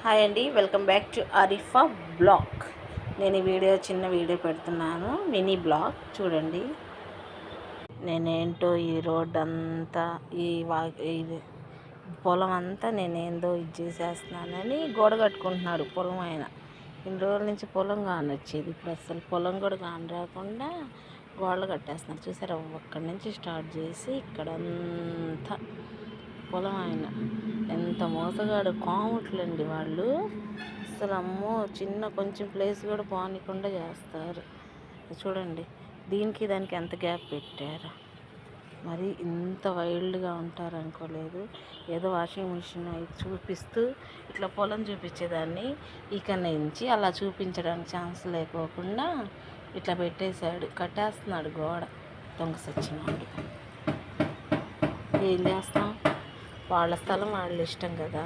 Hi అండి, welcome back to Arifa blog. నేను ఈ వీడియో చిన్న వీడియో పెడుతున్నాను, మినీ బ్లాగ్. చూడండి నేనేంటో ఈ రోడ్ అంతా ఇది పొలం అంతా నేనేందో ఇది చేసేస్తున్నానని గోడ కట్టుకుంటున్నాడు పొలం ఆయన. ఇన్ని రోజుల నుంచి పొలం కానొచ్చేది, ఇప్పుడు అసలు పొలం కూడా కాని రాకుండా గోడలు కట్టేస్తున్నారు. చూసారా, అక్కడి నుంచి స్టార్ట్ చేసి ఇక్కడంతా పొలం ఆయన. ఎంత మోసగాడు, కాముట్లండి వాళ్ళు. అసలు అమ్మో, చిన్న కొంచెం ప్లేస్ కూడా పోనీకుండా చేస్తారు. చూడండి, దీనికి దానికి ఎంత గ్యాప్ పెట్టారు. మరి ఇంత వైల్డ్గా ఉంటారు అనుకోలేదు. ఏదో వాషింగ్ మిషన్ అవి చూపిస్తూ ఇట్లా పొలం చూపించేదాన్ని ఇక నుంచి అలా చూపించడానికి ఛాన్స్ లేకోకుండా ఇట్లా పెట్టేశాడు, కట్టేస్తున్నాడు గోడ. దొంగ సచ్చినాడు. ఏం చేస్తాం, వాళ్ళ స్థలం వాళ్ళ ఇష్టం కదా.